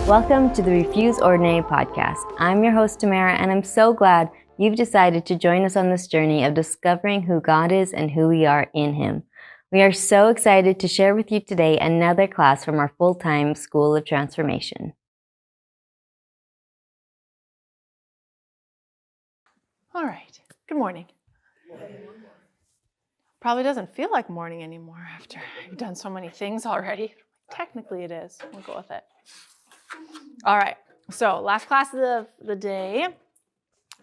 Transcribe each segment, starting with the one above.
Welcome to the Refuse Ordinary podcast. I'm your host, Tamara, and I'm so glad you've decided to join us on this journey of discovering who God is and who we are in Him. We are so excited to share with you today another class from our full-time School of Transformation. All right. Good morning. Probably doesn't feel like morning anymore after I've done so many things already. Technically it is. We'll go with it. All right. So last class of the day,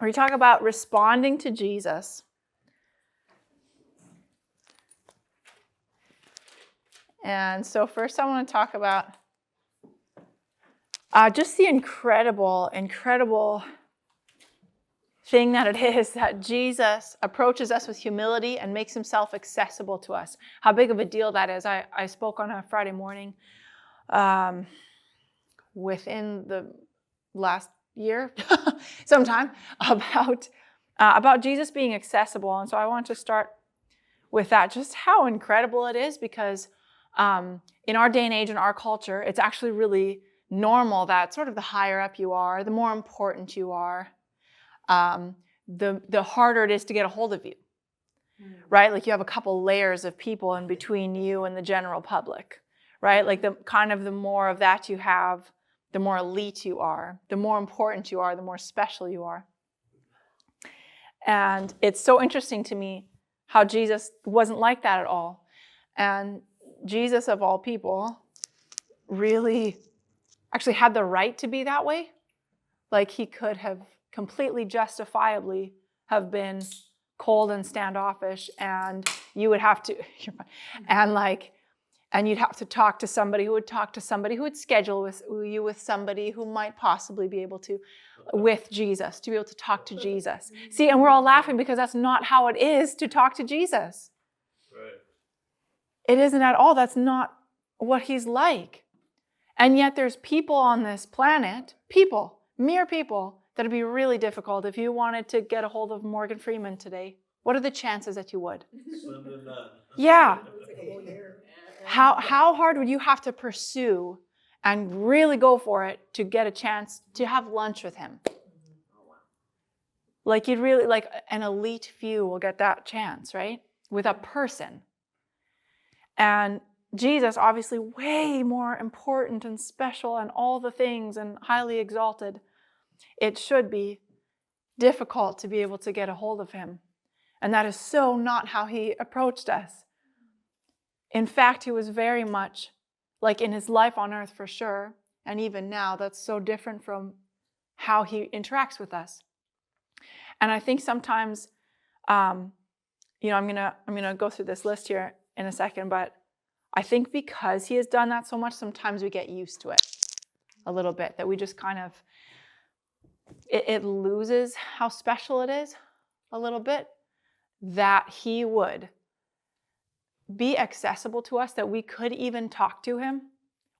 we talk about responding to Jesus. And so first I want to talk about just the incredible thing that it is that Jesus approaches us with humility and makes himself accessible to us. How big of a deal that is. I spoke on a Friday morning within the last year, sometime, about Jesus being accessible. And so I want to start with that, just how incredible it is, because in our day and age, in our culture, it's actually really normal that sort of the higher up you are, the more important you are, the harder it is to get a hold of you, right? Like you have a couple layers of people in between you and the general public, right? Like the more of that you have, the more elite you are, the more important you are, the more special you are. And it's so interesting to me how Jesus wasn't like that at all. And Jesus, of all people, really actually had the right to be that way. Like he could have completely justifiably have been cold and standoffish, and you would have to, and you'd have to talk to somebody who would talk to somebody who would schedule you with somebody who might possibly be able to, with Jesus, to be able to talk to Jesus. See, and we're all laughing because that's not how it is to talk to Jesus. Right. It isn't at all. That's not what he's like. And yet there's people on this planet, mere people, that would be really difficult. If you wanted to get a hold of Morgan Freeman today, what are the chances that you would? Slim to none. Yeah. How hard would you have to pursue and really go for it to get a chance to have lunch with him? Like you'd really, like an elite few will get that chance, right? With a person. And Jesus, obviously way more important and special and all the things and highly exalted. It should be difficult to be able to get a hold of him. And that is so not how he approached us. In fact, he was very much, like in his life on earth for sure, and even now, that's so different from how he interacts with us. And I think sometimes, I'm gonna go through this list here in a second, but I think because he has done that so much, sometimes we get used to it a little bit, that we just kind of, it loses how special it is a little bit, that he would be accessible to us, that we could even talk to him,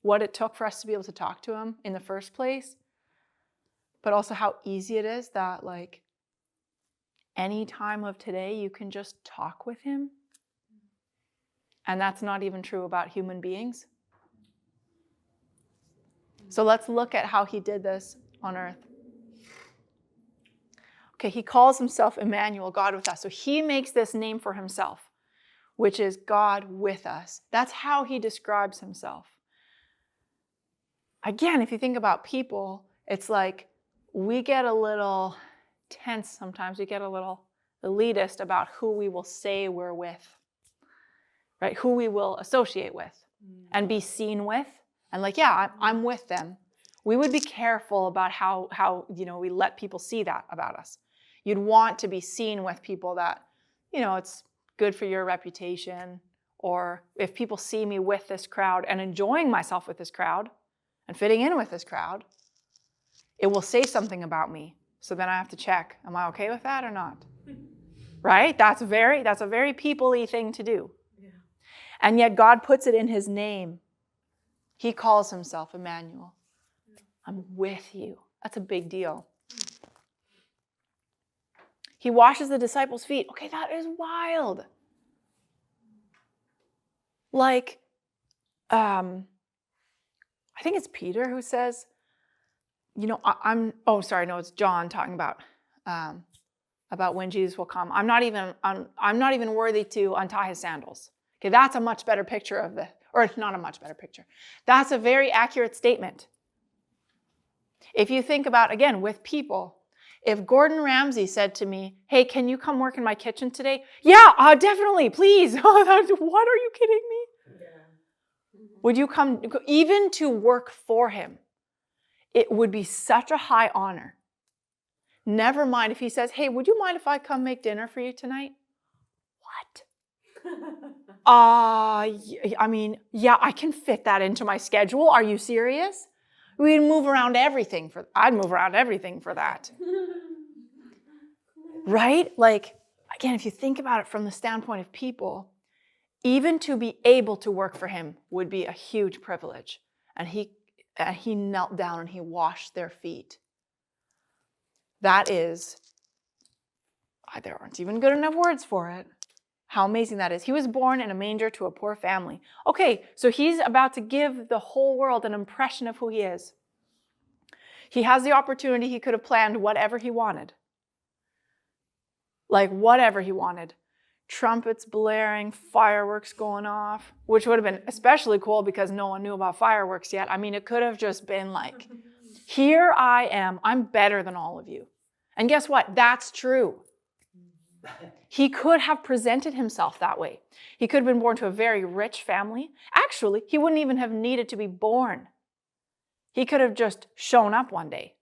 what it took for us to be able to talk to him in the first place, but also how easy it is that like any time of today you can just talk with him. And that's not even true about human beings. So let's look at how he did this on earth. Okay, he calls himself Emmanuel, God with us. So he makes this name for himself, which is God with us. That's how he describes himself. Again, if you think about people, it's like we get a little tense sometimes. We get a little elitist about who we will say we're with, right? Who we will associate with and be seen with. And like, yeah, I'm with them. We would be careful about how we let people see that about us. You'd want to be seen with people that, it's good for your reputation. Or if people see me with this crowd and enjoying myself with this crowd and fitting in with this crowd, it will say something about me. So then I have to check, am I okay with that or not? Right? That's a very people-y thing to do. Yeah. And yet God puts it in his name. He calls himself Emmanuel. I'm with you. That's a big deal. He washes the disciples' feet. Okay, that is wild. like, I think it's Peter who says, it's John talking about when Jesus will come. I'm not even worthy to untie his sandals. Okay, that's a much better picture of or not a much better picture. That's a very accurate statement. If you think about, again, with people, if Gordon Ramsay said to me, hey, can you come work in my kitchen today? Yeah, definitely, please. What are you kidding me? Yeah. Would you come, even to work for him? It would be such a high honor. Never mind if he says, hey, would you mind if I come make dinner for you tonight? What? Yeah, I can fit that into my schedule. Are you serious? I'd move around everything for that. Right? Like, again, if you think about it from the standpoint of people, even to be able to work for him would be a huge privilege. And he knelt down and he washed their feet. That is, there aren't even good enough words for it. How amazing that is. He was born in a manger to a poor family. Okay, so he's about to give the whole world an impression of who he is. He has the opportunity. He could have planned whatever he wanted. Like whatever he wanted. Trumpets blaring, fireworks going off, which would have been especially cool because no one knew about fireworks yet. I mean, it could have just been like, here I am. I'm better than all of you. And guess what? That's true. He could have presented himself that way. He could have been born to a very rich family. Actually, he wouldn't even have needed to be born. He could have just shown up one day.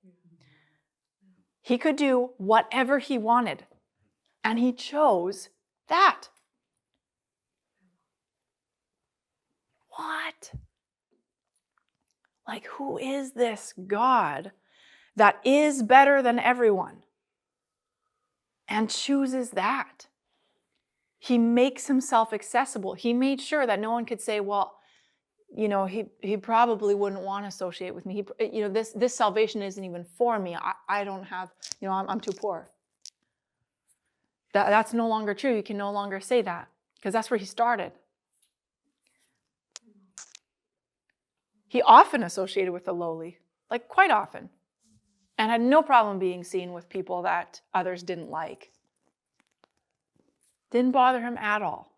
He could do whatever he wanted. And he chose that. What? Like, who is this God that is better than everyone and chooses that? He makes himself accessible. He made sure that no one could say, well, he probably wouldn't want to associate with me. This salvation isn't even for me. I don't have, I'm too poor. That's no longer true. You can no longer say that because that's where he started. He often associated with the lowly, like quite often, and had no problem being seen with people that others didn't like. Didn't bother him at all.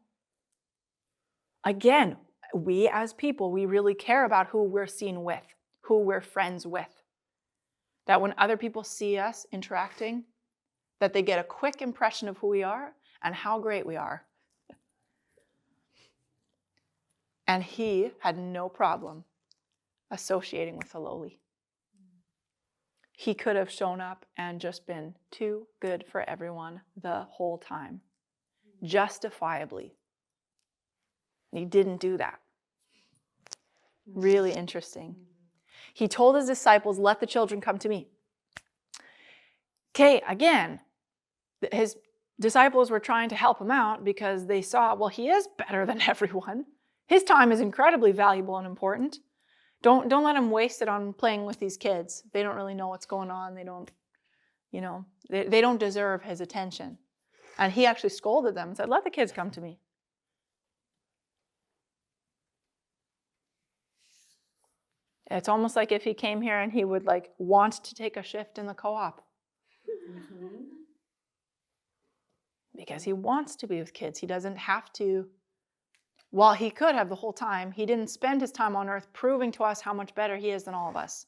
Again, we as people, we really care about who we're seen with, who we're friends with. That when other people see us interacting, that they get a quick impression of who we are and how great we are. And he had no problem associating with the lowly. He could have shown up and just been too good for everyone the whole time, justifiably. He didn't do that. Really interesting. He told his disciples, let the children come to me. Okay, again, his disciples were trying to help him out because they saw, well, he is better than everyone. His time is incredibly valuable and important. Don't let him waste it on playing with these kids. They don't really know what's going on. They don't, they don't deserve his attention. And he actually scolded them and said, let the kids come to me. It's almost like if he came here and he would want to take a shift in the co-op. Mm-hmm. Because he wants to be with kids. He doesn't have to. While he could have the whole time, he didn't spend his time on earth proving to us how much better he is than all of us.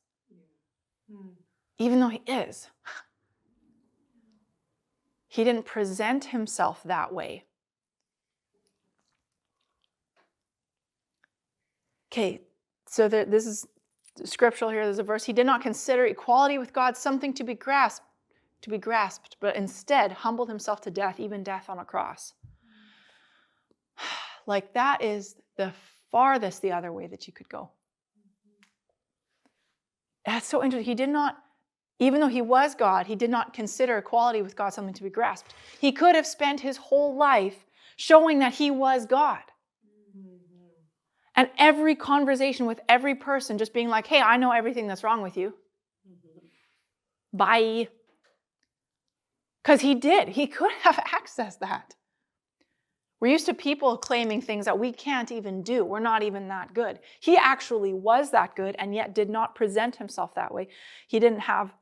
Even though he is. He didn't present himself that way. Okay, so this is scriptural here. There's a verse. He did not consider equality with God something to be grasped, but instead humbled himself to death, even death on a cross. That is the farthest the other way that you could go. That's so interesting. He did not, even though he was God, he did not consider equality with God something to be grasped. He could have spent his whole life showing that he was God. And every conversation with every person just being like, hey, I know everything that's wrong with you. Bye. Because he did. He could have accessed that. We're used to people claiming things that we can't even do. We're not even that good. He actually was that good and yet did not present himself that way. He didn't have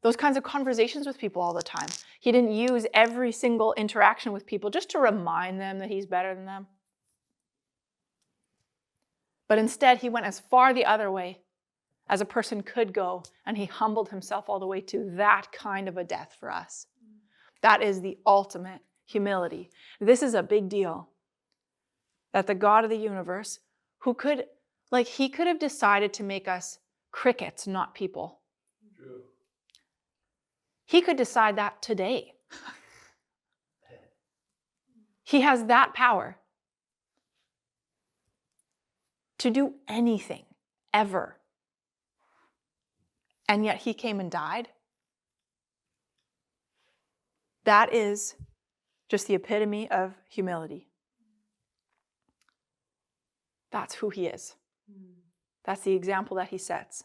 those kinds of conversations with people all the time. He didn't use every single interaction with people just to remind them that he's better than them. But instead, he went as far the other way as a person could go, and he humbled himself all the way to that kind of a death for us. That is the ultimate humility. This is a big deal. That the God of the universe, who could, he could have decided to make us crickets, not people. True. He could decide that today. He has that power to do anything, ever. And yet he came and died. That is just the epitome of humility. That's who he is. That's the example that he sets.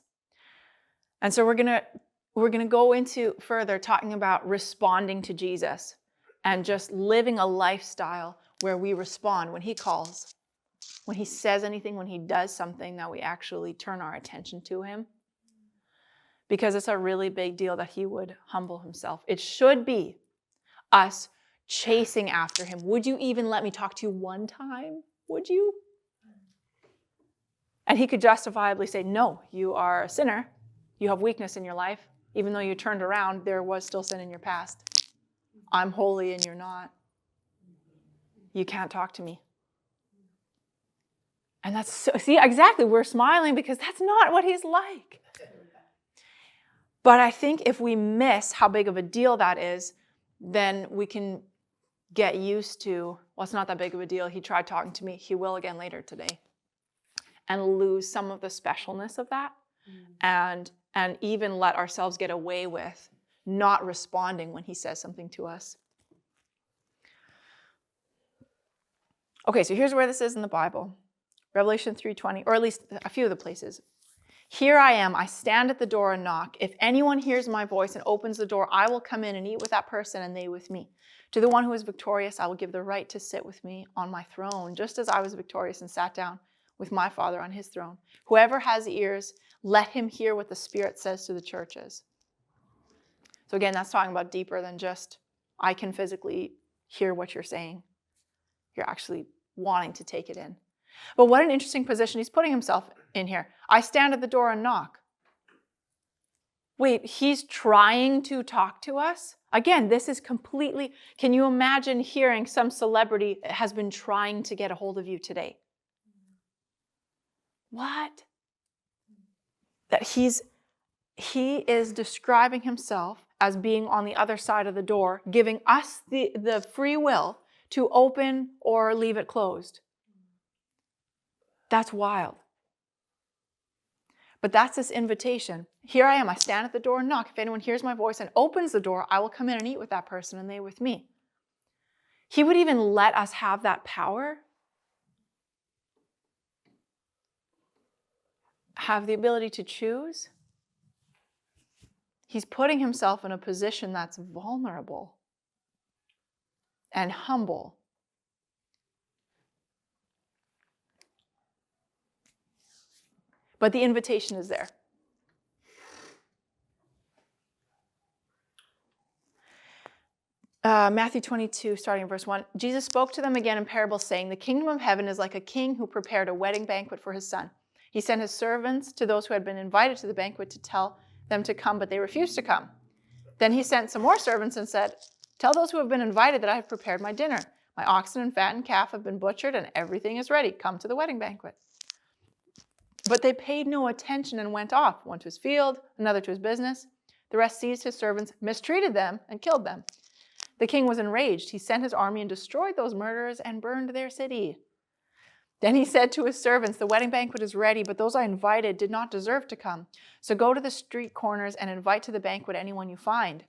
And so we're gonna go into further talking about responding to Jesus and just living a lifestyle where we respond when he calls, when he says anything, when he does something, that we actually turn our attention to him. Because it's a really big deal that he would humble himself. It should be us chasing after him. Would you even let me talk to you one time? Would you? And he could justifiably say, no, you are a sinner. You have weakness in your life. Even though you turned around, there was still sin in your past. I'm holy and you're not. You can't talk to me. And that's so, see, exactly, we're smiling because that's not what he's like. But I think if we miss how big of a deal that is, then we can get used to, well, it's not that big of a deal. He tried talking to me. He will again later today. And lose some of the specialness of that. And even let ourselves get away with not responding when he says something to us. Okay, so here's where this is in the Bible. Revelation 3:20, or at least a few of the places. Here I am, I stand at the door and knock. If anyone hears my voice and opens the door, I will come in and eat with that person and they with me. To the one who is victorious, I will give the right to sit with me on my throne, just as I was victorious and sat down with my Father on his throne. Whoever has ears, let him hear what the Spirit says to the churches. So again, that's talking about deeper than just, I can physically hear what you're saying. You're actually wanting to take it in. But what an interesting position he's putting himself in here. I stand at the door and knock. Wait, he's trying to talk to us? Again, this is completely, can you imagine hearing some celebrity has been trying to get a hold of you today? What? That he is describing himself as being on the other side of the door, giving us the free will to open or leave it closed. That's wild. But that's this invitation. Here I am, I stand at the door and knock. If anyone hears my voice and opens the door, I will come in and eat with that person and they with me. He would even let us have that power. Have the ability to choose. He's putting himself in a position that's vulnerable and humble. But the invitation is there. Matthew 22, starting in verse 1. Jesus spoke to them again in parables, saying, the kingdom of heaven is like a king who prepared a wedding banquet for his son. He sent his servants to those who had been invited to the banquet to tell them to come, but they refused to come. Then he sent some more servants and said, tell those who have been invited that I have prepared my dinner. My oxen and fattened calf have been butchered and everything is ready. Come to the wedding banquet. But they paid no attention and went off, one to his field, another to his business. The rest seized his servants, mistreated them, and killed them. The king was enraged. He sent his army and destroyed those murderers and burned their city. Then he said to his servants, the wedding banquet is ready, but those I invited did not deserve to come. So go to the street corners and invite to the banquet anyone you find.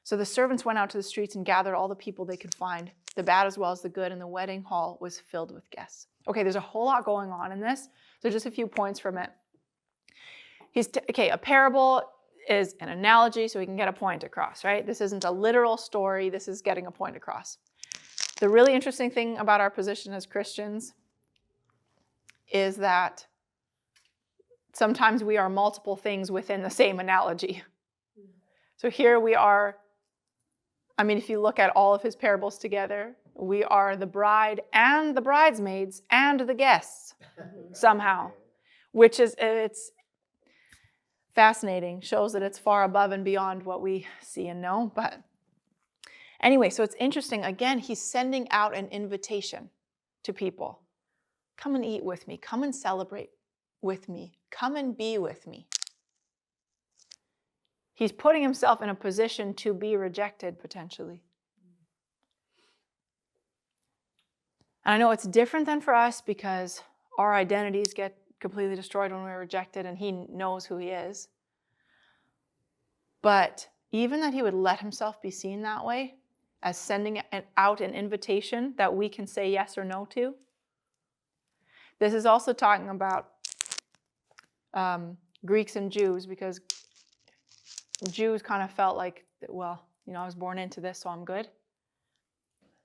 So the servants went out to the streets and gathered all the people they could find, the bad as well as the good, and the wedding hall was filled with guests. Okay, there's a whole lot going on in this. So just a few points from it. A parable is an analogy so we can get a point across, right? This isn't a literal story. This is getting a point across. The really interesting thing about our position as Christians is that sometimes we are multiple things within the same analogy. So here we are, I mean, if you look at all of his parables together, we are the bride and the bridesmaids and the guests somehow, which is, it's fascinating, shows that it's far above and beyond what we see and know. But anyway, so it's interesting. Again, he's sending out an invitation to people. Come and eat with me. Come and celebrate with me. Come and be with me. He's putting himself in a position to be rejected, potentially. And I know it's different than for us because our identities get completely destroyed when we're rejected, and he knows who he is. But even that he would let himself be seen that way, as sending out an invitation that we can say yes or no to. This is also talking about Greeks and Jews, because Jews kind of felt like, well, you know, I was born into this, so I'm good.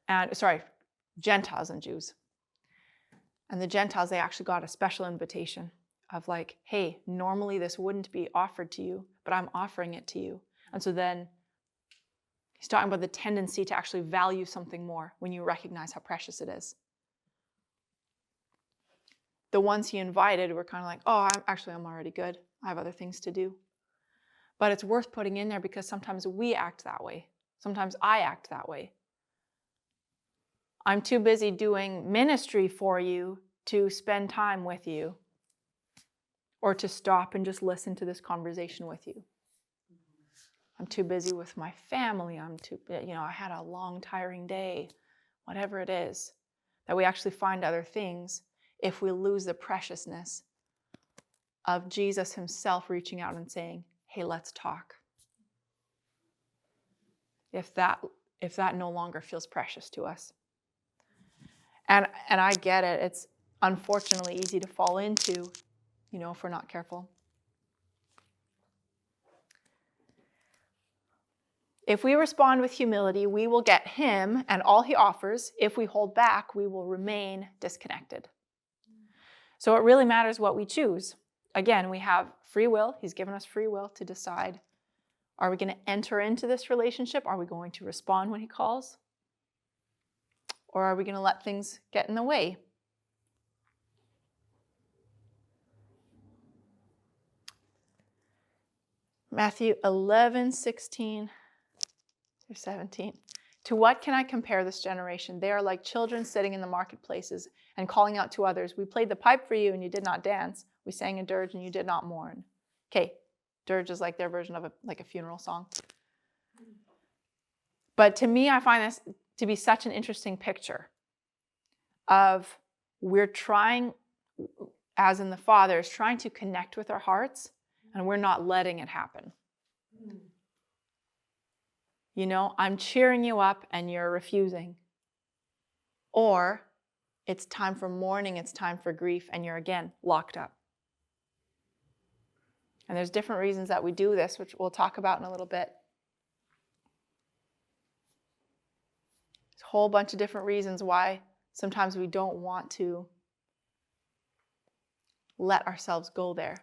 And Gentiles and Jews. And the Gentiles, they actually got a special invitation of like, hey, normally this wouldn't be offered to you, but I'm offering it to you. And so then he's talking about the tendency to actually value something more when you recognize how precious it is. The ones he invited were kind of like, oh, I'm already good. I have other things to do. But it's worth putting in there because sometimes we act that way. Sometimes I act that way. I'm too busy doing ministry for you to spend time with you or to stop and just listen to this conversation with you. I'm too busy with my family. I had a long, tiring day, whatever it is, that we actually find other things if we lose the preciousness of Jesus himself reaching out and saying, hey, let's talk. If that no longer feels precious to us. And I get it. It's unfortunately easy to fall into, if we're not careful. If we respond with humility, we will get him and all he offers. If we hold back, we will remain disconnected. So it really matters what we choose. Again, we have free will. He's given us free will to decide, are we going to enter into this relationship? Are we going to respond when he calls? Or are we going to let things get in the way? Matthew 11:16 through 17. To what can I compare this generation? They are like children sitting in the marketplaces and calling out to others. We played the pipe for you and you did not dance. We sang a dirge and you did not mourn. Okay, dirge is like their version of a funeral song. But to me, I find this to be such an interesting picture of we're trying, as in the Father, is trying to connect with our hearts and we're not letting it happen. I'm cheering you up and you're refusing. Or it's time for mourning, it's time for grief, and you're again locked up. And there's different reasons that we do this, which we'll talk about in a little bit. There's a whole bunch of different reasons why sometimes we don't want to let ourselves go there.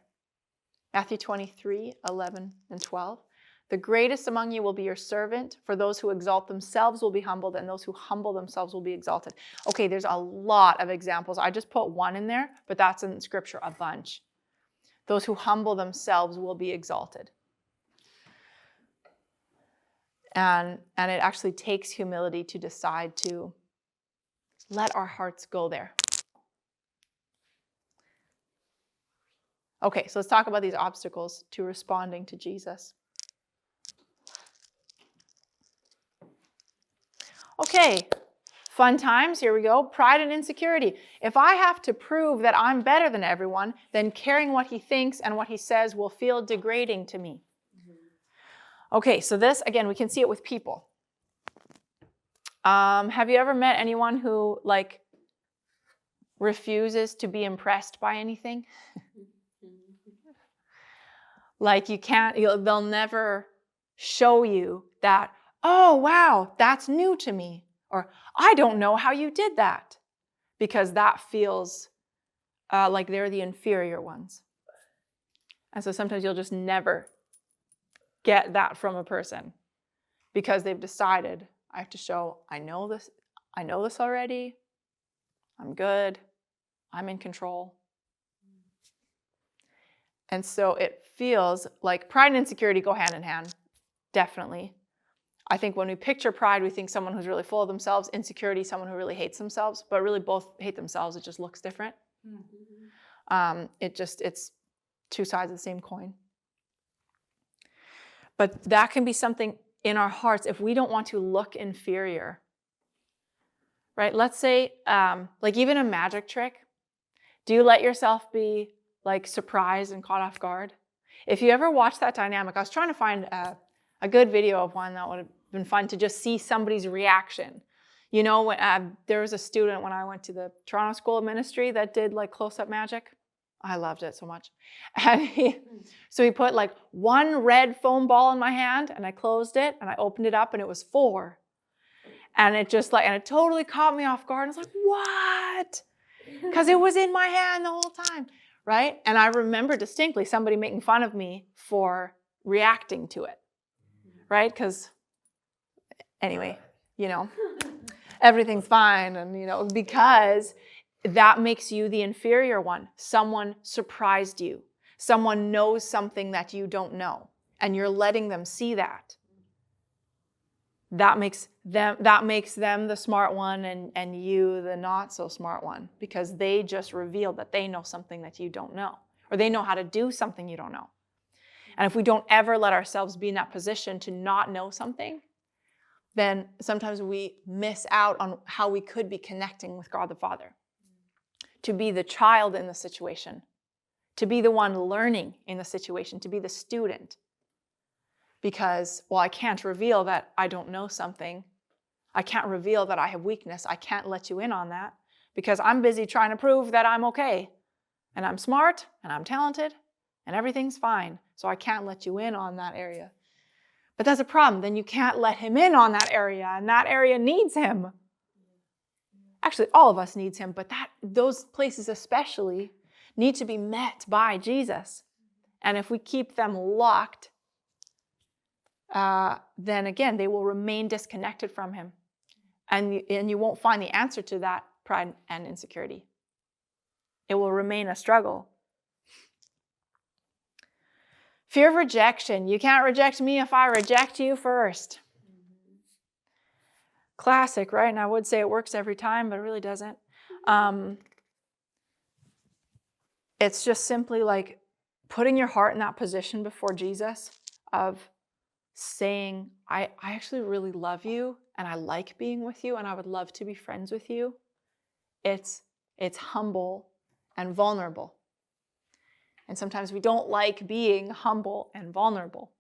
Matthew 23:11 and 12. The greatest among you will be your servant. For those who exalt themselves will be humbled, and those who humble themselves will be exalted. Okay, there's a lot of examples. I just put one in there, but that's in Scripture a bunch. Those who humble themselves will be exalted. And it actually takes humility to decide to let our hearts go there. Okay, so let's talk about these obstacles to responding to Jesus. Okay, fun times, here we go. Pride and insecurity. If I have to prove that I'm better than everyone, then caring what he thinks and what he says will feel degrading to me. Okay, so this, again, we can see it with people. Have you ever met anyone who, refuses to be impressed by anything? They'll never show you that, oh, wow, that's new to me. Or, I don't know how you did that. Because that feels like they're the inferior ones. And so sometimes you'll just never get that from a person because they've decided, I have to show, I know this already, I'm good, I'm in control. And so it feels like pride and insecurity go hand in hand, definitely. I think when we picture pride, we think someone who's really full of themselves, insecurity, someone who really hates themselves, but really both hate themselves, it just looks different. It's two sides of the same coin. But that can be something in our hearts if we don't want to look inferior, right? Let's say, like even a magic trick, do you let yourself be like surprised and caught off guard? If you ever watch that dynamic, I was trying to find a good video of one that would have been fun to just see somebody's reaction. You know, when, there was a student when I went to the Toronto School of Ministry that did like close-up magic. I loved it so much. And so he put like one red foam ball in my hand and I closed it and I opened it up and it was 4. And it just like, and it totally caught me off guard. I was like, what? Because it was in my hand the whole time, right? And I remember distinctly somebody making fun of me for reacting to it, right? Because anyway, you know, everything's fine. And, you know, because that makes you the inferior one. Someone surprised you. Someone knows something that you don't know. And you're letting them see that. That makes them the smart one and you the not so smart one. Because they just revealed that they know something that you don't know. Or they know how to do something you don't know. And if we don't ever let ourselves be in that position to not know something, then sometimes we miss out on how we could be connecting with God the Father. To be the child in the situation, to be the one learning in the situation, to be the student. Because, well, I can't reveal that I don't know something. I can't reveal that I have weakness. I can't let you in on that because I'm busy trying to prove that I'm okay. And I'm smart and I'm talented and everything's fine. So I can't let you in on that area. But that's a problem. Then you can't let him in on that area and that area needs him. Actually, all of us needs him, but those places especially need to be met by Jesus. And if we keep them locked, then again, they will remain disconnected from him. And you won't find the answer to that pride and insecurity. It will remain a struggle. Fear of rejection. You can't reject me if I reject you first. Classic, right? And I would say it works every time, but it really doesn't. It's just simply like putting your heart in that position before Jesus of saying, I actually really love you and I like being with you and I would love to be friends with you. It's humble and vulnerable. And sometimes we don't like being humble and vulnerable.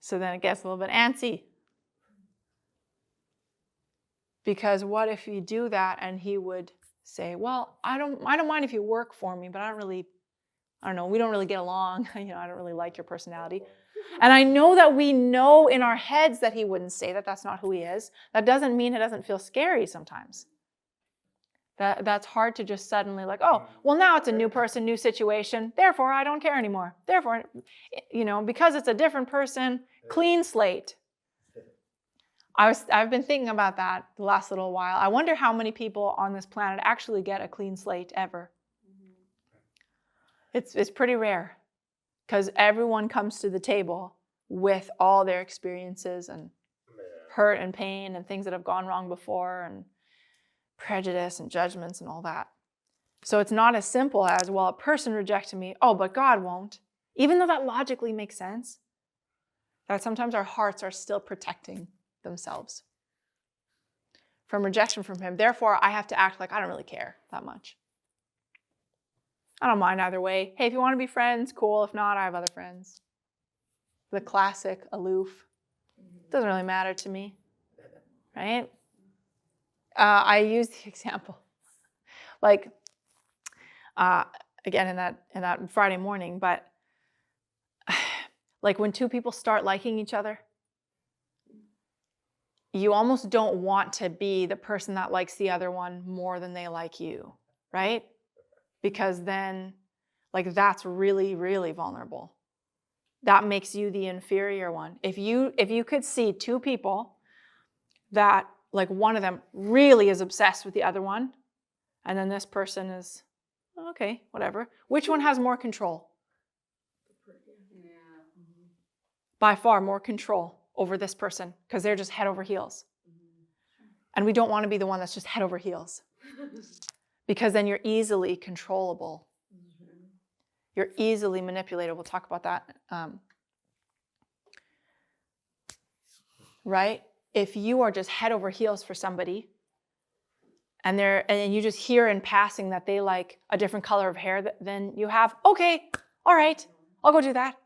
So then it gets a little bit antsy. Because what if you do that and he would say, well, I don't mind if you work for me, but I don't know, we don't really get along. I don't really like your personality. And I know that we know in our heads that he wouldn't say that. That's not who he is. That doesn't mean it doesn't feel scary sometimes. That's hard to just suddenly like, oh, well, now it's a new person, new situation. Therefore, I don't care anymore. Therefore, because it's a different person, clean slate. I've been thinking about that the last little while. I wonder how many people on this planet actually get a clean slate ever. It's pretty rare because everyone comes to the table with all their experiences and hurt and pain and things that have gone wrong before and prejudice and judgments and all that. So it's not as simple as, well, a person rejected me, oh, but God won't. Even though that logically makes sense, that sometimes our hearts are still protecting themselves from rejection from him. Therefore, I have to act like I don't really care that much. I don't mind either way. Hey, if you want to be friends, cool. If not, I have other friends. The classic aloof. Doesn't really matter to me, right? I use the example, like again in that Friday morning, but like when two people start liking each other, you almost don't want to be the person that likes the other one more than they like you, right? Because then, like, that's really, really vulnerable. That makes you the inferior one. If you could see two people that, like, one of them really is obsessed with the other one, and then this person is, okay, whatever. Which one has more control? By far more control over this person, because they're just head over heels. And we don't want to be the one that's just head over heels. Because then you're easily controllable. You're easily manipulated. We'll talk about that. Right? If you are just head over heels for somebody, and you just hear in passing that they like a different color of hair than you have, okay, all right, I'll go do that.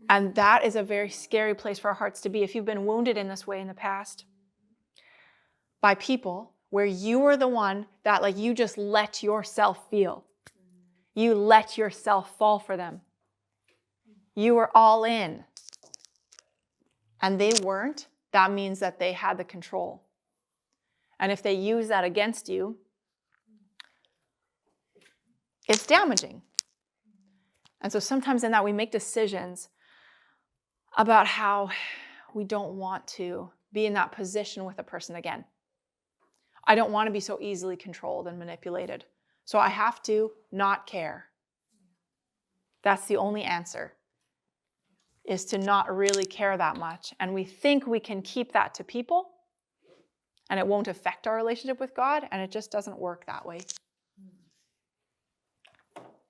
And that is a very scary place for our hearts to be. If you've been wounded in this way in the past by people where you were the one that, like, you just let yourself feel. You let yourself fall for them. You were all in. And they weren't. That means that they had the control. And if they use that against you, it's damaging. And so sometimes in that we make decisions about how we don't want to be in that position with a person again. I don't want to be so easily controlled and manipulated. So I have to not care. That's the only answer, is to not really care that much. And we think we can keep that to people and it won't affect our relationship with God, and it just doesn't work that way.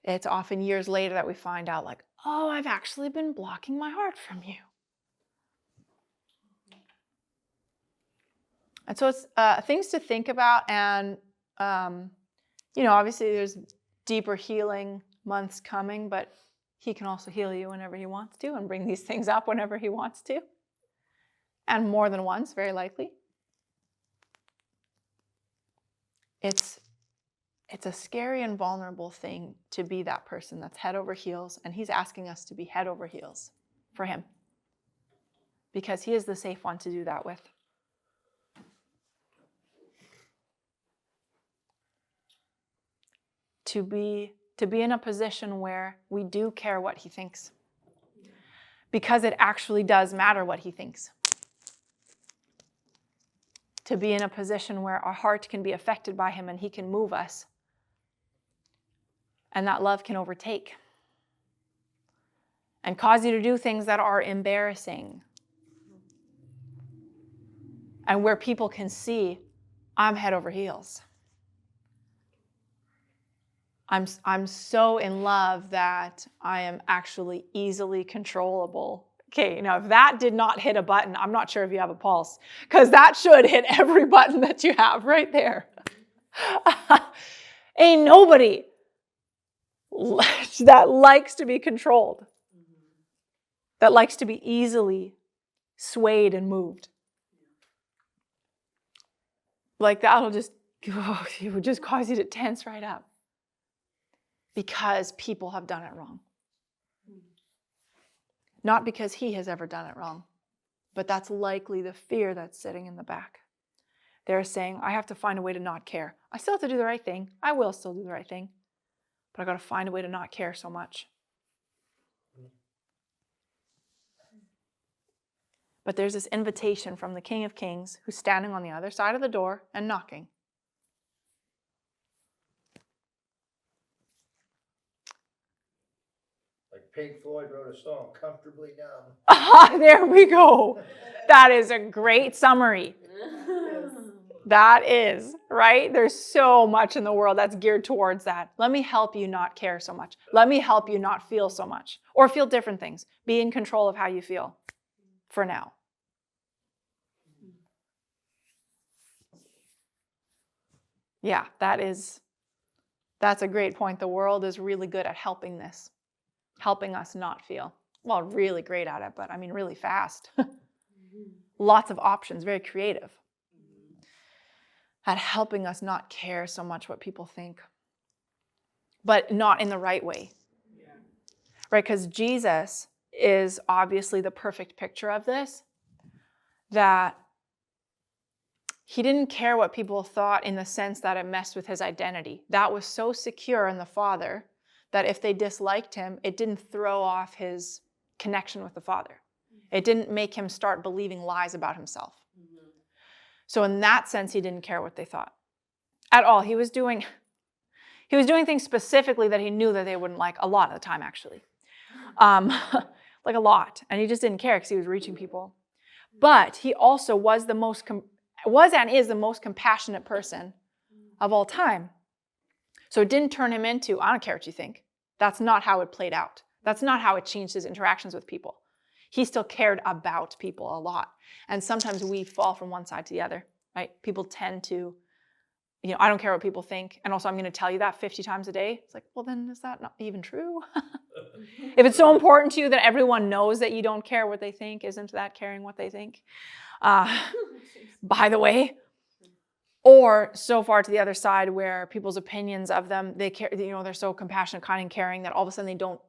It's often years later that we find out, like, oh, I've actually been blocking my heart from you. And so it's things to think about. And, obviously there's deeper healing months coming, but he can also heal you whenever he wants to and bring these things up whenever he wants to. And more than once, very likely. It's a scary and vulnerable thing to be that person that's head over heels, and he's asking us to be head over heels for him, because he is the safe one to do that with. To be in a position where we do care what he thinks, because it actually does matter what he thinks. To be in a position where our heart can be affected by him and he can move us. And that love can overtake and cause you to do things that are embarrassing. And where people can see, I'm head over heels. I'm so in love that I am actually easily controllable. Okay, now if that did not hit a button, I'm not sure if you have a pulse, because that should hit every button that you have right there. Ain't nobody that likes to be controlled, that likes to be easily swayed and moved. Like that'll just, it would just cause you to tense right up. Because people have done it wrong. Not because he has ever done it wrong, but that's likely the fear that's sitting in the back. They're saying, I have to find a way to not care. I still have to do the right thing. I will still do the right thing. But I've got to find a way to not care so much. But there's this invitation from the King of Kings who's standing on the other side of the door and knocking. Like Pink Floyd wrote a song, Comfortably Numb. There we go. That is a great summary. That is, right? There's so much in the world that's geared towards that. Let me help you not care so much. Let me help you not feel so much. Or feel different things. Be in control of how you feel for now. Yeah, that's a great point. The world is really good at helping this. Helping us not feel. Well, really great at it, but I mean really fast. Lots of options, very creative. At helping us not care so much what people think. But not in the right way. Yeah. Right, because Jesus is obviously the perfect picture of this. that he didn't care what people thought in the sense that it messed with his identity. That was so secure in the Father that if they disliked him, it didn't throw off his connection with the Father. It didn't make him start believing lies about himself. So in that sense, he didn't care what they thought at all. He was doing things specifically that he knew that they wouldn't like a lot of the time, actually. Like a lot. And he just didn't care because he was reaching people. But he also was and is the most compassionate person of all time. So it didn't turn him into, I don't care what you think. That's not how it played out. That's not how it changed his interactions with people. He still cared about people a lot. And sometimes we fall from one side to the other, right? People tend to, I don't care what people think. And also I'm going to tell you that 50 times a day. It's like, well, then is that not even true? If it's so important to you that everyone knows that you don't care what they think, isn't that caring what they think? By the way. Or so far to the other side where people's opinions of them, they care, they're so compassionate, kind, and caring that all of a sudden they don't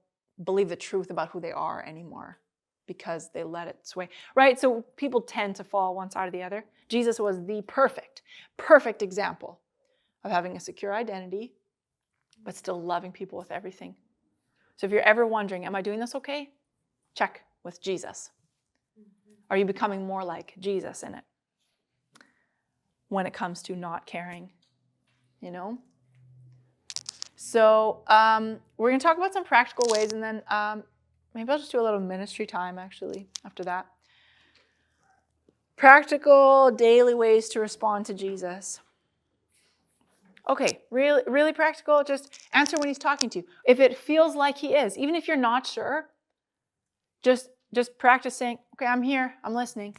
believe the truth about who they are anymore because they let it sway, right? So people tend to fall one side or the other. Jesus was the perfect example of having a secure identity, but still loving people with everything. So if you're ever wondering, am I doing this okay? Check with Jesus. Are you becoming more like Jesus in it? When it comes to not caring, So we're going to talk about some practical ways, and then maybe I'll just do a little ministry time, actually, after that. Practical daily ways to respond to Jesus. Okay, really, really practical. Just answer when he's talking to you. If it feels like he is, even if you're not sure, just practice saying, okay, I'm here, I'm listening.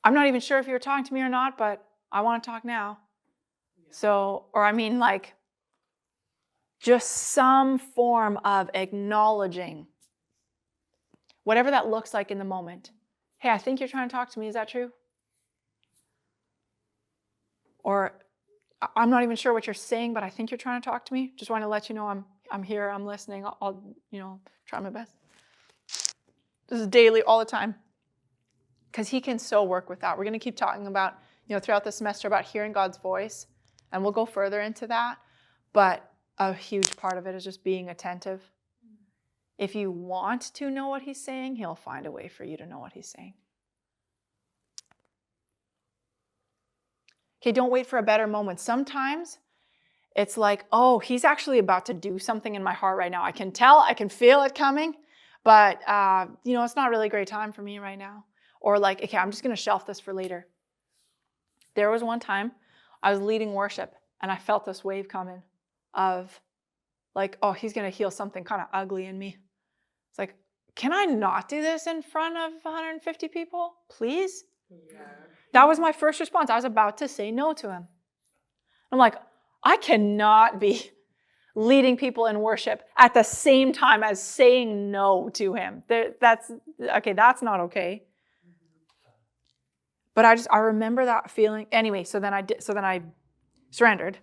I'm not even sure if you're talking to me or not, but I want to talk now. So, just some form of acknowledging whatever that looks like in the moment. Hey, I think you're trying to talk to me. Is that true? Or I'm not even sure what you're saying, but I think you're trying to talk to me. Just want to let you know I'm here. I'm listening. I'll try my best. This is daily, all the time. Because he can so work with that. We're going to keep talking about, throughout the semester about hearing God's voice. And we'll go further into that. But a huge part of it is just being attentive. If you want to know what he's saying, he'll find a way for you to know what he's saying. Okay, don't wait for a better moment. Sometimes it's like, oh, he's actually about to do something in my heart right now. I can tell, I can feel it coming. But, it's not really a great time for me right now. Or like, okay, I'm just going to shelf this for later. There was one time I was leading worship and I felt this wave coming of like, oh, he's going to heal something kind of ugly in me. It's like, can I not do this in front of 150 people? Please? Yeah. That was my first response. I was about to say no to him. I'm like, I cannot be leading people in worship at the same time as saying no to him. That's not okay. But I remember that feeling. Anyway, so then I surrendered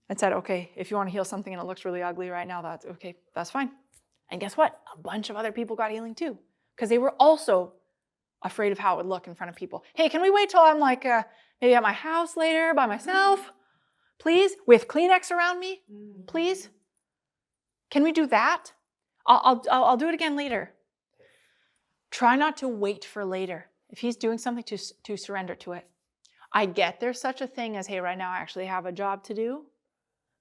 and said, okay, if you want to heal something and it looks really ugly right now, that's fine. And guess what? A bunch of other people got healing too, because they were also afraid of how it would look in front of people. Hey, can we wait till I'm maybe at my house later by myself? Please? With Kleenex around me? Please? Can we do that? I'll do it again later. Try not to wait for later. If he's doing something, to surrender to it. I get there's such a thing as, hey, right now I actually have a job to do.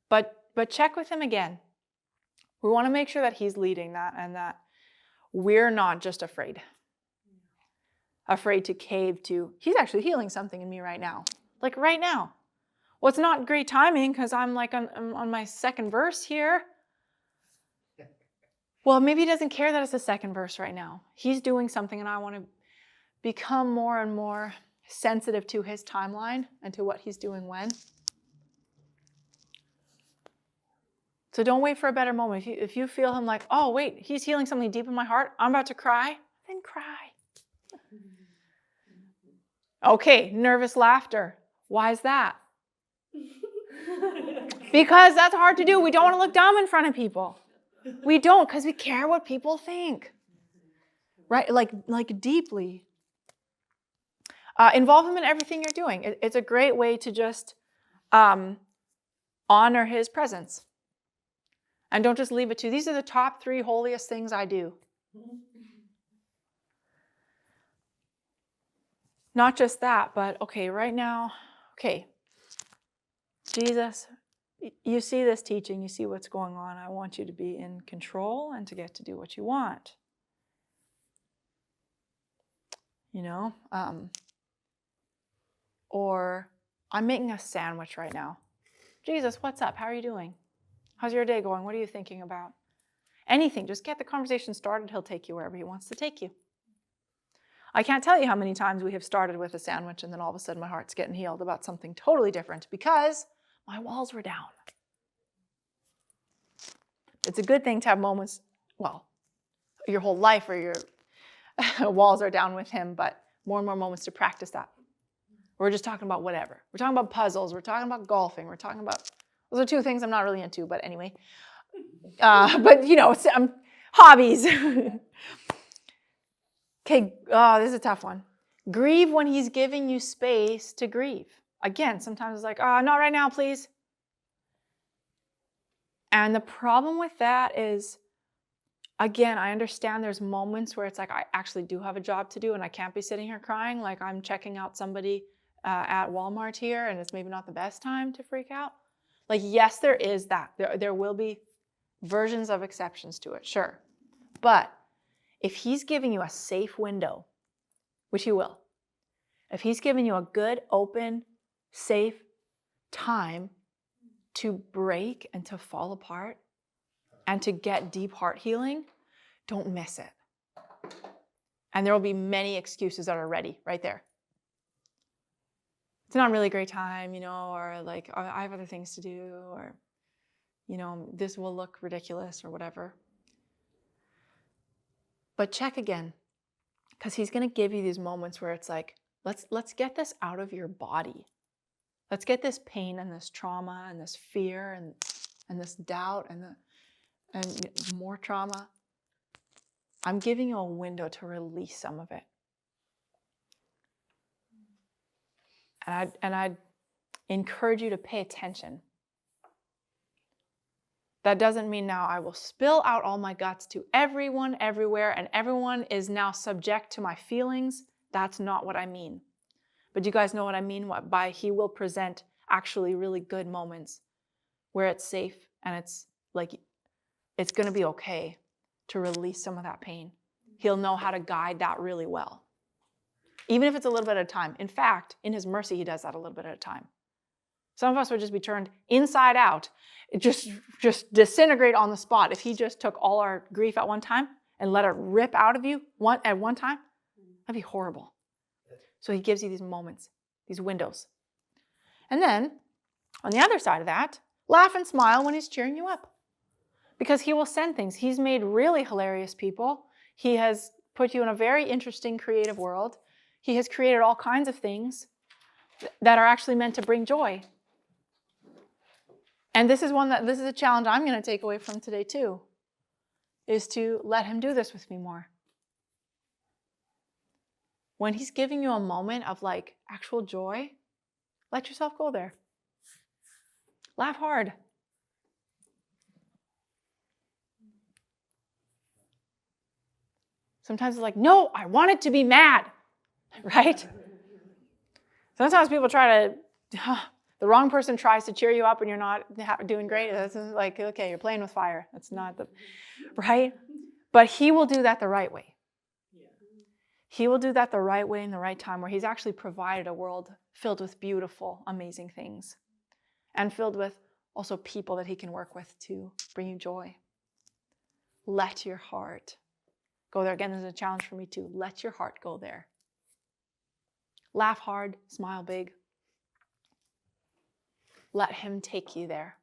But check with him again. We want to make sure that he's leading that and that we're not just afraid to cave to, he's actually healing something in me right now. Like right now. Well, it's not great timing because I'm like on my second verse here. Well, maybe he doesn't care that it's the second verse right now. He's doing something and I want to become more and more sensitive to his timeline and to what he's doing when. So don't wait for a better moment. If you feel him like, oh, wait, he's healing something deep in my heart, I'm about to cry, then cry. Okay, nervous laughter. Why is that? Because that's hard to do. We don't want to look dumb in front of people. We don't, because we care what people think. right? Like deeply. Involve him in everything you're doing. It's a great way to just honor his presence. And don't just leave it to, these are the top 3 holiest things I do. Not just that, but okay, right now, okay, Jesus, you see this teaching, you see what's going on. I want you to be in control and to get to do what you want. You know? Or I'm making a sandwich right now. Jesus, what's up? How are you doing? How's your day going? What are you thinking about? Anything. Just get the conversation started. He'll take you wherever he wants to take you. I can't tell you how many times we have started with a sandwich and then all of a sudden my heart's getting healed about something totally different because my walls were down. It's a good thing to have moments, well, your whole life where your walls are down with him, but more and more moments to practice that. We're just talking about whatever. We're talking about puzzles. We're talking about golfing. We're talking about, those are 2 things I'm not really into, but anyway. But, you know, hobbies. Okay, this is a tough one. Grieve when he's giving you space to grieve. Again, sometimes it's like, not right now, please. And the problem with that is, again, I understand there's moments where it's like, I actually do have a job to do and I can't be sitting here crying like I'm checking out somebody at Walmart here and it's maybe not the best time to freak out. Like, yes, there is that. There will be versions of exceptions to it, sure. But if he's giving you a safe window, which he will, if he's giving you a good, open, safe time to break and to fall apart and to get deep heart healing, don't miss it. And there will be many excuses that are ready right there. It's not really a great time, you know, or like, I have other things to do, or, you know, this will look ridiculous or whatever. But check again, because he's going to give you these moments where it's like, let's get this out of your body. Let's get this pain and this trauma and this fear and this doubt and more trauma. I'm giving you a window to release some of it. And I'd encourage you to pay attention. That doesn't mean now I will spill out all my guts to everyone, everywhere, and everyone is now subject to my feelings. That's not what I mean. But you guys know what I mean by he will present actually really good moments where it's safe and it's like, it's going to be okay to release some of that pain. He'll know how to guide that really well. Even if it's a little bit at a time. In fact, in his mercy, he does that a little bit at a time. Some of us would just be turned inside out, just disintegrate on the spot. If he just took all our grief at one time and let it rip out of you at one time, that'd be horrible. So he gives you these moments, these windows. And then, on the other side of that, laugh and smile when he's cheering you up. Because he will send things. He's made really hilarious people. He has put you in a very interesting creative world. He has created all kinds of things that are actually meant to bring joy. And this is a challenge I'm going to take away from today too, is to let him do this with me more. When he's giving you a moment of like actual joy, let yourself go there. Laugh hard. Sometimes it's like, no, I want it to be mad, right? Sometimes people try to, the wrong person tries to cheer you up when you're not doing great. That's like, okay, you're playing with fire. That's not the, right? But he will do that the right way. He will do that the right way in the right time, where he's actually provided a world filled with beautiful, amazing things and filled with also people that he can work with to bring you joy. Let your heart go there. Again, this is a challenge for me too. Let your heart go there. Laugh hard, smile big. Let him take you there.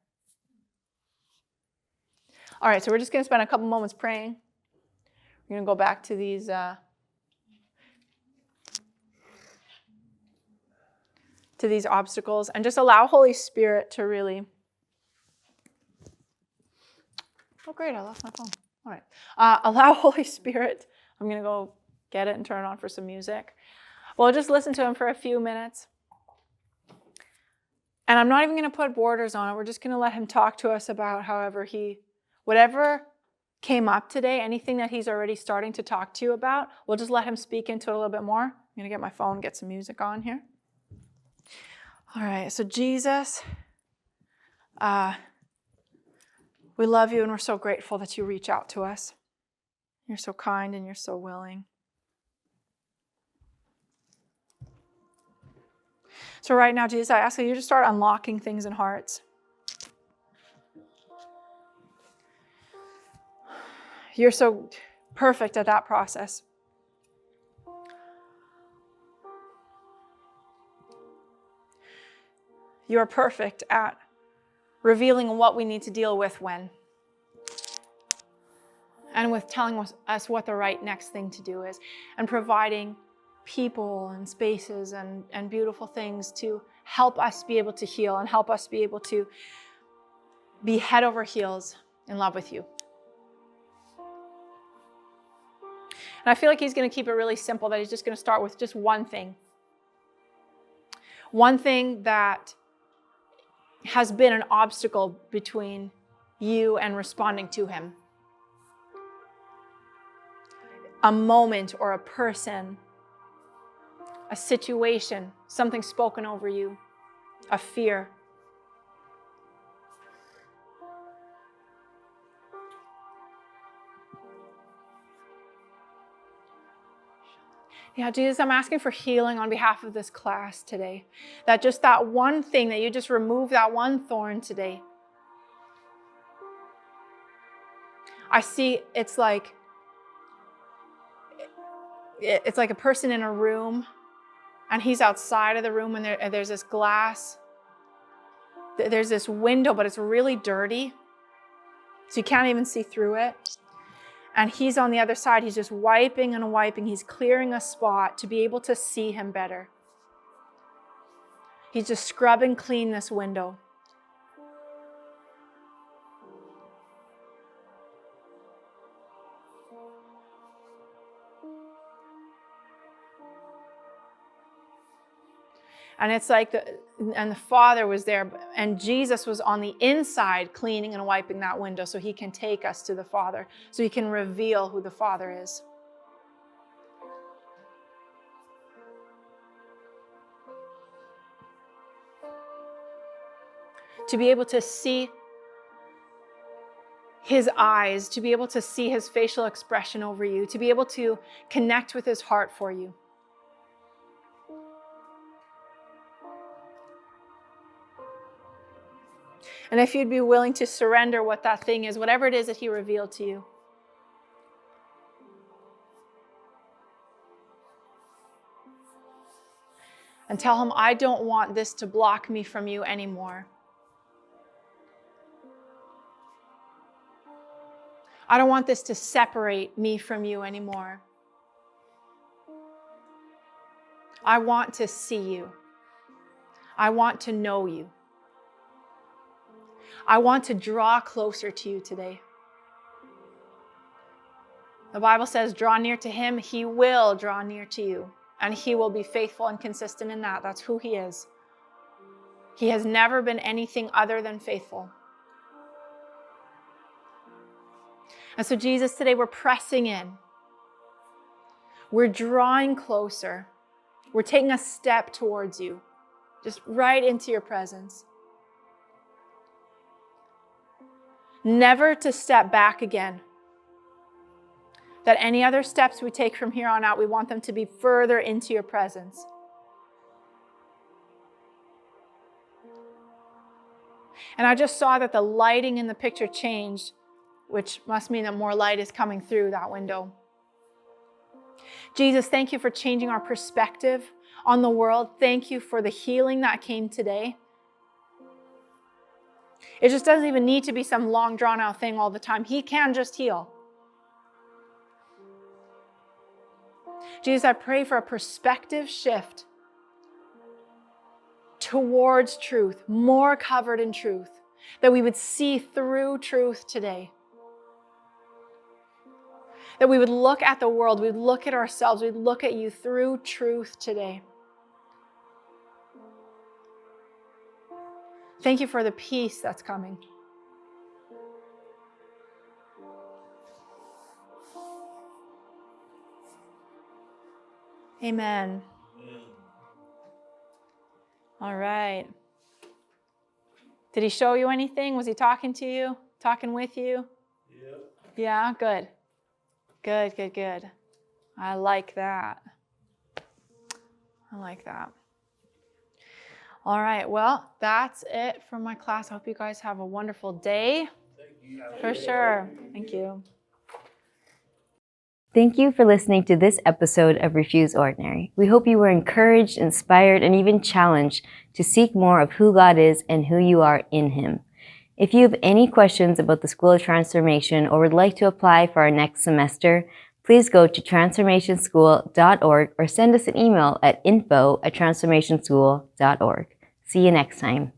All right, so we're just going to spend a couple moments praying. We're going to go back to these obstacles and just allow Holy Spirit to really... Oh, great, I lost my phone. All right. Allow Holy Spirit... I'm going to go get it and turn it on for some music. We'll just listen to him for a few minutes. And I'm not even going to put borders on it. We're just going to let him talk to us about whatever came up today, anything that he's already starting to talk to you about, we'll just let him speak into it a little bit more. I'm going to get my phone, get some music on here. All right, so Jesus, we love you and we're so grateful that you reach out to us. You're so kind and you're so willing. So right now, Jesus, I ask you to start unlocking things in hearts. You're so perfect at that process. You are perfect at revealing what we need to deal with when. And with telling us what the right next thing to do is. And providing people and spaces and beautiful things to help us be able to heal and help us be able to be head over heels in love with you. And I feel like he's going to keep it really simple, that he's just going to start with just one thing. One thing that has been an obstacle between you and responding to him. A moment or a person, a situation, something spoken over you, a fear. Yeah, Jesus, I'm asking for healing on behalf of this class today. That just that one thing, that you just remove that one thorn today. I see it's like a person in a room and he's outside of the room and there's this glass. There's this window, but it's really dirty. So you can't even see through it. And he's on the other side. He's just wiping and wiping. He's clearing a spot to be able to see him better. He's just scrubbing clean this window. And it's like the Father was there, and Jesus was on the inside cleaning and wiping that window so he can take us to the Father, so he can reveal who the Father is. To be able to see his eyes, to be able to see his facial expression over you, to be able to connect with his heart for you. And if you'd be willing to surrender what that thing is, whatever it is that he revealed to you. And tell him, I don't want this to block me from you anymore. I don't want this to separate me from you anymore. I want to see you. I want to know you. I want to draw closer to you today. The Bible says, draw near to him, he will draw near to you. And he will be faithful and consistent in that. That's who he is. He has never been anything other than faithful. And so Jesus, today we're pressing in. We're drawing closer. We're taking a step towards you, just right into your presence. Never to step back again. That any other steps we take from here on out, we want them to be further into your presence. And I just saw that the lighting in the picture changed, which must mean that more light is coming through that window. Jesus, thank you for changing our perspective on the world. Thank you for the healing that came today. It just doesn't even need to be some long drawn out thing all the time. He can just heal. Jesus, I pray for a perspective shift towards truth, more covered in truth, that we would see through truth today. That we would look at the world, we'd look at ourselves, we'd look at you through truth today. Thank you for the peace that's coming. Amen. All right. Did he show you anything? Was he talking to you? Talking with you? Yep. Yeah, good. Good, good, good. I like that. I like that. All right, well, that's it for my class. I hope you guys have a wonderful day. Thank you. For sure. Thank you. Thank you for listening to this episode of Refuse Ordinary. We hope you were encouraged, inspired, and even challenged to seek more of who God is and who you are in Him. If you have any questions about the School of Transformation or would like to apply for our next semester, please go to transformationschool.org or send us an email at info@transformationschool.org. See you next time.